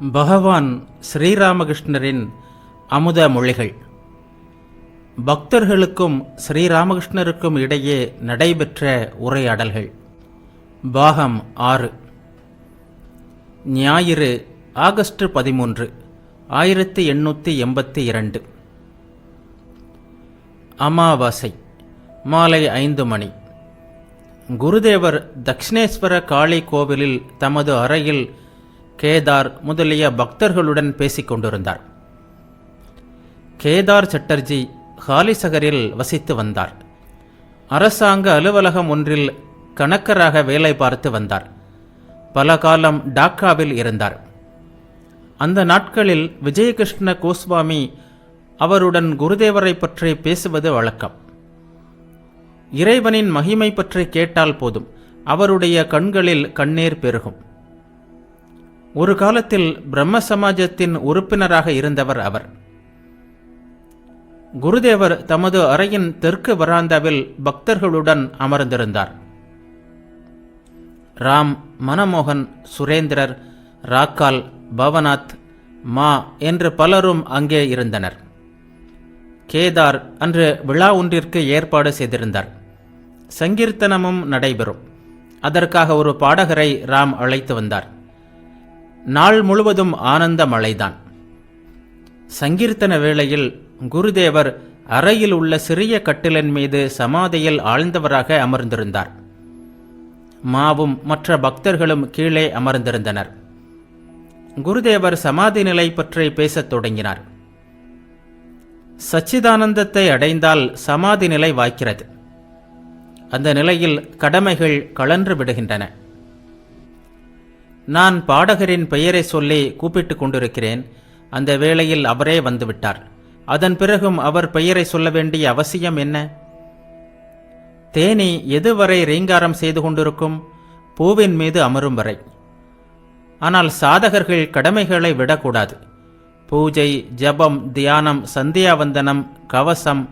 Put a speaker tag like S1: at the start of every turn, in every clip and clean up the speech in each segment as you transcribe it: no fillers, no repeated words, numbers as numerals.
S1: பகவான் ஸ்ரீராமகிருஷ்ணரின் அமுத மொழிகள். பக்தர்களுக்கும் ஸ்ரீராமகிருஷ்ணருக்கும் இடையே நடைபெற்ற உரையாடல்கள். பாகம் 6. ஞாயிறு ஆகஸ்ட் 13, 1882. அமாவாசை. மாலை 5 மணி. குருதேவர் தக்ஷிணேஸ்வர காளி கோவிலில் தமது அறையில் கேதார் முதலிய பக்தர்களுடன் பேசிக் கொண்டிருந்தார். கேதார் சட்டர்ஜி ஹாலிசகரில் வசித்து வந்தார். அரசாங்க அலுவலகம் ஒன்றில் கணக்கராக வேலை பார்த்து வந்தார். பல காலம் டாக்காவில் இருந்தார். அந்த நாட்களில் விஜயகிருஷ்ண கோஸ்வாமி அவருடன் குருதேவரை பற்றி பேசுவது வழக்கம். இறைவனின் மகிமை பற்றி கேட்டால் போதும், அவருடைய கண்களில் கண்ணீர் பெருகும். ஒரு காலத்தில் பிரம்ம சமாஜத்தின் உறுப்பினராக இருந்தவர் அவர். குருதேவர் தமது அறையின் தெற்கு வராந்தாவில் பக்தர்களுடன் அமர்ந்திருந்தார். ராம், மனமோகன், சுரேந்திரர், ராக்கால், பவநாத், மா என்று பலரும் அங்கே இருந்தனர். கேதார் அன்று விழா ஒன்றிற்கு ஏற்பாடு செய்திருந்தார். சங்கீர்த்தனமும் நடைபெறும். அதற்காக ஒரு பாடகரை ராம் அழைத்து வந்தார். நாள் முழுவதும் ஆனந்த மழைதான். சங்கீர்த்தன வேளையில் குருதேவர் அறையில் உள்ள சிறிய கட்டிலின் மீது சமாதியில் ஆழ்ந்தவராக அமர்ந்திருந்தார். மாவும் மற்ற பக்தர்களும் கீழே அமர்ந்திருந்தனர். குருதேவர் சமாதி நிலை பற்றி பேசத் தொடங்கினார். சச்சிதானந்தத்தை அடைந்தால் சமாதி நிலை வாய்க்கிறது. அந்த நிலையில் கடமைகள் கழன்று விடுகின்றன. நான் பாடகரின் பெயரை சொல்லி கூப்பிட்டு கொண்டிருக்கிறேன். அந்த வேளையில் அவரே வந்துவிட்டார். அதன் பிறகும் அவர் பெயரை சொல்ல வேண்டிய அவசியம் என்ன? தேனி எதுவரை ரீங்காரம் செய்து கொண்டிருக்கும்? பூவின் மீது அமரும் வரை. ஆனால் சாதகர்கள் கடமைகளை விடக்கூடாது. பூஜை, ஜபம், தியானம், சந்தியாவந்தனம், கவசம்,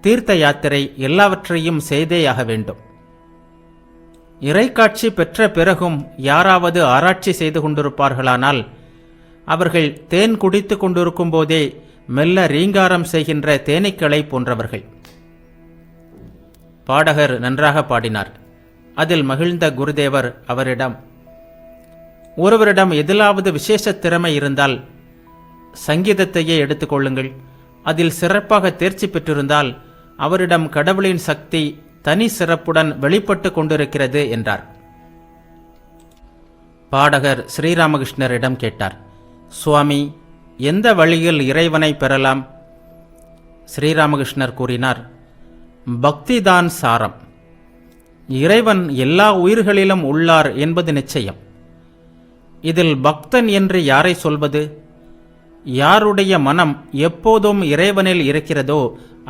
S1: தீர்த்த யாத்திரை எல்லாவற்றையும் செய்தேயாக வேண்டும். இறைக்காட்சி பெற்ற பிறகும் யாராவது ஆராய்ச்சி செய்து கொண்டிருப்பார்களானால் அவர்கள் தேன் குடித்து கொண்டிருக்கும் போதே மெல்ல ரீங்காரம் செய்கின்ற தேனீக்களை போன்றவர்கள். பாடகர் நன்றாக பாடினார். அதில் மகிழ்ந்த குருதேவர் அவரிடம், ஒருவரிடம் எதிலாவது விசேஷ திறமை இருந்தால் சங்கீதத்தையே எடுத்துக்கொள்ளுங்கள். அதில் சிறப்பாக தேர்ச்சி பெற்றிருந்தால் அவரிடம் கடவுளின் சக்தி தனி சிறப்புடன் வெளிப்பட்டு கொண்டிருக்கிறது என்றார். பாடகர் ஸ்ரீராமகிருஷ்ணரிடம் கேட்டார், சுவாமி, எந்த வழியில் இறைவனை பெறலாம்? ஸ்ரீராமகிருஷ்ணர் கூறினார், பக்திதான் சாரம். இறைவன் எல்லா உயிர்களிலும் உள்ளார் என்பது நிச்சயம். இதில் பக்தன் என்று யாரை சொல்வது? யாருடைய மனம் எப்போதும் இறைவனில் இருக்கிறதோ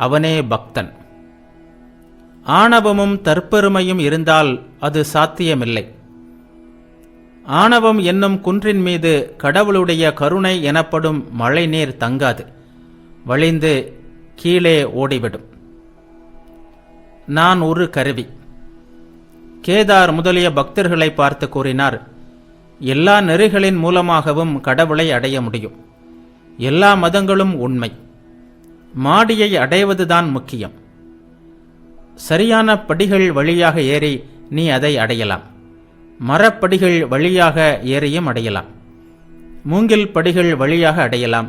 S1: அவனே பக்தன். ஆணவமும் தற்பெருமையும் இருந்தால் அது சாத்தியமில்லை. ஆணவம் என்னும் குன்றின் மீது கடவுளுடைய கருணை எனப்படும் மழை நீர் தங்காது, வழிந்து கீழே ஓடிவிடும். நான் ஒரு கருவி. கேதார் முதலிய பக்தர்களை பார்த்து கூறினார், எல்லா நெறிகளின் மூலமாகவும் கடவுளை அடைய முடியும். எல்லா மதங்களும் உண்மை. மாடியை அடைவதுதான் முக்கியம். சரியான படிகள் வழியாக ஏறி நீ அதை அடையலாம். மரப்படிகள் வழியாக ஏறியும் அடையலாம். மூங்கில் படிகள் வழியாக அடையலாம்.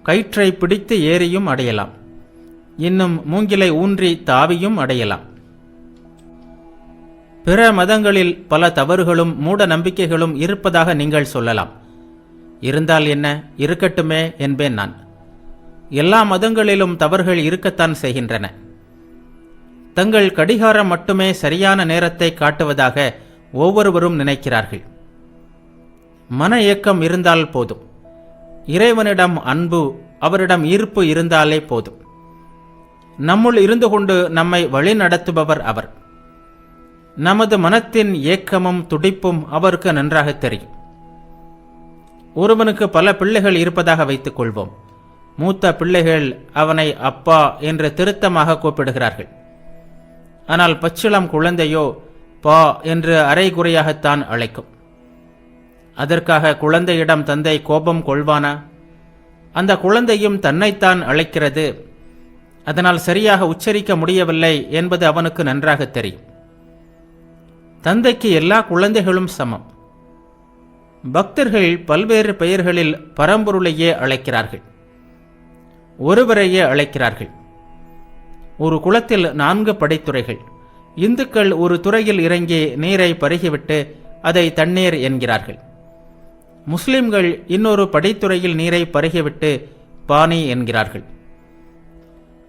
S1: கயிற்றை பிடித்து ஏறியும் அடையலாம். இன்னும் மூங்கிலை ஊன்றி தாவியும் அடையலாம். பிற மதங்களில் பல தவறுகளும் மூட நம்பிக்கைகளும் இருப்பதாக நீங்கள் சொல்லலாம். இருந்தால் என்ன, இருக்கட்டுமே என்பேன் நான். எல்லா மதங்களிலும் தவறுகள் இருக்கத்தான் செய்கின்றன. தங்கள் கடிகாரம் மட்டுமே சரியான நேரத்தை காட்டுவதாக ஒவ்வொருவரும் நினைக்கிறார்கள். மன இயக்கம் இருந்தால் போதும். இறைவனிடம் அன்பு, அவரிடம் ஈர்ப்பு இருந்தாலே போதும். நம்முள் இருந்து கொண்டு நம்மை வழிநடத்துபவர் அவர். நமது மனத்தின் ஏக்கமும் துடிப்பும் அவருக்கு நன்றாக தெரியும். ஒருவனுக்கு பல பிள்ளைகள் இருப்பதாக வைத்துக் கொள்வோம். மூத்த பிள்ளைகள் அவனை அப்பா என்று திருத்தமாக கூப்பிடுகிறார்கள். ஆனால் பச்சிளம் குழந்தையோ பா என்று அரைகுறையாகத்தான் அழைக்கும். அதற்காக குழந்தையிடம் தந்தை கோபம் கொள்வானா? அந்த குழந்தையும் தன்னைத்தான் அழைக்கிறது. அதனால் சரியாக உச்சரிக்க முடியவில்லை என்பது அவனுக்கு நன்றாக தெரியும். தந்தைக்கு எல்லா குழந்தைகளும் சமம். பக்தர்கள் பல்வேறு பெயர்களில் பரம்பொருளையே அழைக்கிறார்கள், ஒருவரையே அழைக்கிறார்கள். ஒரு குளத்தில் 4 படித்துறைகள். இந்துக்கள் ஒரு துறையில் இறங்கி நீரை பருகிவிட்டு அதை தண்ணீர் என்கிறார்கள். முஸ்லிம்கள் இன்னொரு படித்துறையில் நீரை பருகிவிட்டு பானி என்கிறார்கள்.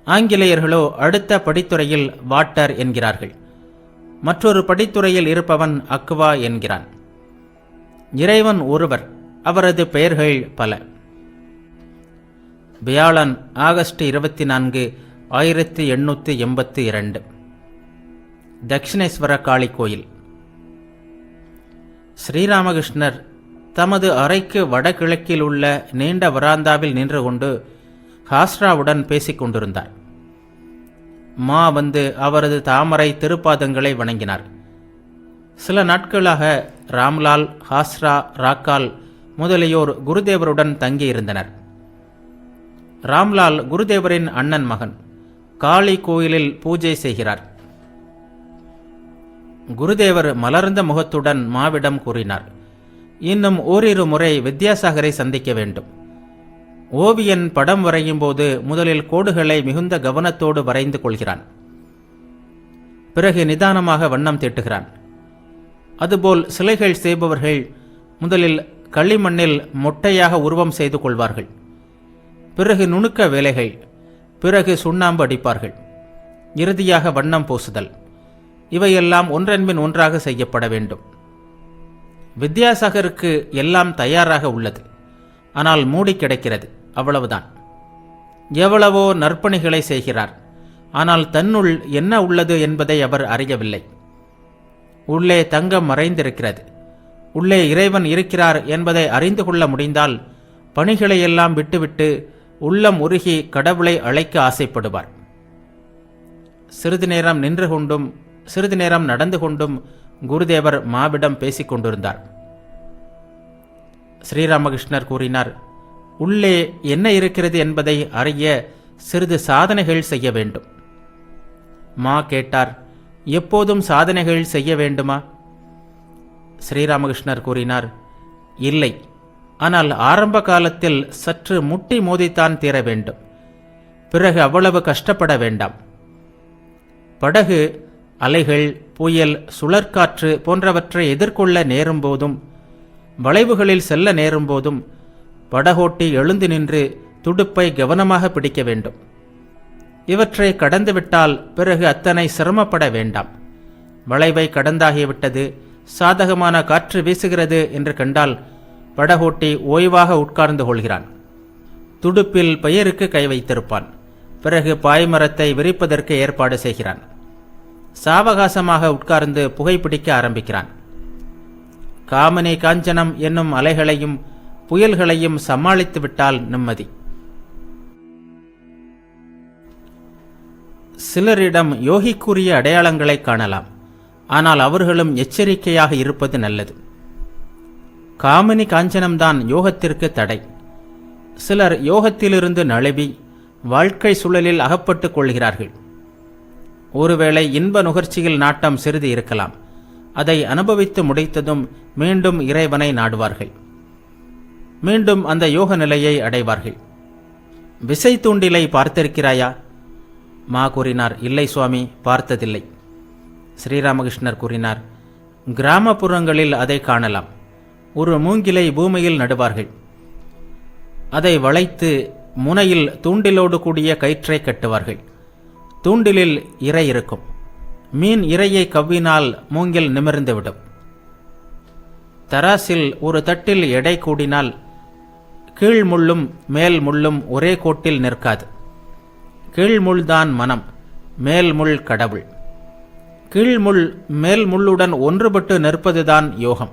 S1: ஆங்கிலேயர்களோ அடுத்த படித்துறையில் வாட்டர் என்கிறார்கள். மற்றொரு படித்துறையில் இருப்பவன் அக்வா என்கிறான். இறைவன் ஒருவர், அவரது பெயர்கள் பல. வியாழன், ஆகஸ்ட் 24, 1882. தட்சிணேஸ்வர காளி கோயில். ஸ்ரீராமகிருஷ்ணர் தமது அறைக்கு வடகிழக்கில் உள்ள நீண்ட வராந்தாவில் நின்று கொண்டு ஹாஸ்ராவுடன் பேசிக் கொண்டிருந்தார். மா வந்து அவரது தாமரை திருப்பாதங்களை வணங்கினார். சில நாட்களாக ராம்லால், ஹாஸ்ரா, ராக்கால் முதலியோர் குருதேவருடன் தங்கியிருந்தனர். ராம்லால் குருதேவரின் அண்ணன் மகன். காளி கோயிலில் பூஜை செய்கிறார். குருதேவர் மலர்ந்த முகத்துடன் மாவிடம் கூறினார், இன்னும் ஓரிரு முறை வித்யாசாகரை சந்திக்க வேண்டும். ஓவியன் படம் வரையும் போது முதலில் கோடுகளை மிகுந்த கவனத்தோடு வரைந்து கொள்கிறான். பிறகு நிதானமாக வண்ணம் தீட்டுகிறான். அதுபோல் சிலைகள் செய்பவர்கள் முதலில் களிமண்ணில் மொட்டையாக உருவம் செய்து கொள்வார்கள். பிறகு நுணுக்க வேலைகள், பிறகு சுண்ணாம்பு அடிப்பார்கள், இறுதியாக வண்ணம் பூசுதல். இவையெல்லாம் ஒன்றன்பின் ஒன்றாக செய்யப்பட வேண்டும். வித்யாசாகருக்கு எல்லாம் தயாராக உள்ளது, ஆனால் மூடி கிடக்கிறது, அவ்வளவுதான். எவ்வளவோ நற்பணிகளை செய்கிறார், ஆனால் தன்னுள் என்ன உள்ளது என்பதை அவர் அறியவில்லை. உள்ளே தங்கம் மறைந்திருக்கிறது. உள்ளே இறைவன் இருக்கிறார் என்பதை அறிந்து கொள்ள முடிந்தால் பணிகளையெல்லாம் விட்டுவிட்டு உள்ளம் உருகி கடவுளை அழைக்க ஆசைப்படுவார். சிறிது நேரம் நின்று கொண்டும் சிறிது நேரம் நடந்து கொண்டும் குருதேவர் மாவிடம் பேசிக் கொண்டிருந்தார். ஸ்ரீராமகிருஷ்ணர் கூறினார், உள்ளே என்ன இருக்கிறது என்பதை அறிய சிறிது சாதனைகள் செய்ய வேண்டும். மா கேட்டார், எப்போதும் சாதனைகள் செய்ய வேண்டுமா? ஸ்ரீராமகிருஷ்ணர் கூறினார், இல்லை, ஆனால் ஆரம்ப காலத்தில் சற்று முட்டி மோதித்தான் தீர வேண்டும். பிறகு அவ்வளவு கஷ்டப்பட வேண்டாம். படகு அலைகள், புயல், சுழற்காற்று போன்றவற்றை எதிர்கொள்ள நேரும் போதும், வளைவுகளில் செல்ல நேரும் போதும் படகோட்டி எழுந்து நின்று துடுப்பை கவனமாக பிடிக்க வேண்டும். இவற்றை கடந்துவிட்டால் பிறகு அத்தனை சிரமப்பட வேண்டாம். வளைவை கடந்தாகிவிட்டது, சாதகமான காற்று வீசுகிறது என்று கண்டால் படகோட்டி ஓய்வாக உட்கார்ந்து கொள்கிறான். துடுப்பில் பெயருக்கு கை வைத்திருப்பான். பிறகு பாய்மரத்தை விரிப்பதற்கு ஏற்பாடு செய்கிறான். சாவகாசமாக உட்கார்ந்து புகைப்பிடிக்க ஆரம்பிக்கிறான். காமினி காஞ்சனம் என்னும் அலைகளையும் புயல்களையும் சமாளித்து விட்டால் நிம்மதி. சிலரிடம் யோகிக்குரிய அடையாளங்களை காணலாம், ஆனால் அவர்களும் எச்சரிக்கையாக இருப்பது நல்லது. காமினி காஞ்சனம்தான் யோகத்திற்கு தடை. சிலர் யோகத்திலிருந்து நழுவி வாழ்க்கை சூழலில் அகப்பட்டுக் கொள்கிறார்கள். ஒருவேளை இன்ப நுகர்ச்சியில் நாட்டம் சிறிது இருக்கலாம். அதை அனுபவித்து முடித்ததும் மீண்டும் இறைவனை நாடுவார்கள். மீண்டும் அந்த யோக நிலையை அடைவார்கள். விசை தூண்டிலை பார்த்திருக்கிறாயா? மா கூறினார், இல்லை சுவாமி, பார்த்ததில்லை. ஸ்ரீராமகிருஷ்ணர் கூறினார், கிராமப்புறங்களில் அதை காணலாம். ஒரு மூங்கிலை பூமியில் நடுவார்கள். அதை வளைத்து முனையில் தூண்டிலோடு கூடிய கயிற்றை கட்டுவார்கள். தூண்டிலில் இரை இருக்கும். மீன் இரையை கவ்வினால் மூங்கில் நிமிர்ந்துவிடும். தராசில் ஒரு தட்டில் எடை கூடினால் கீழ் முள்ளும் மேல் முள்ளும் ஒரே கோட்டில் நிற்காது. கீழ்முள்தான் மனம், மேல் முள் கடவுள். கீழ்முள் மேல் முள்ளுடன் ஒன்றுபட்டு நிற்பதுதான் யோகம்.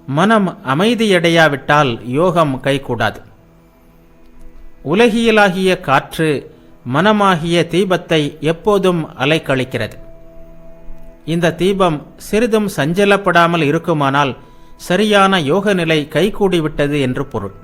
S1: மனம் அமைதியடையாவிட்டால் யோகம் கைகூடாது. உலகியலாகிய காற்று மனமாகிய தீபத்தை எப்போதும் அலைக்கழிக்கிறது. இந்த தீபம் சிறிதும் சஞ்சலப்படாமல் இருக்குமானால் சரியான யோக நிலை கைகூடிவிட்டது என்று பொருள்.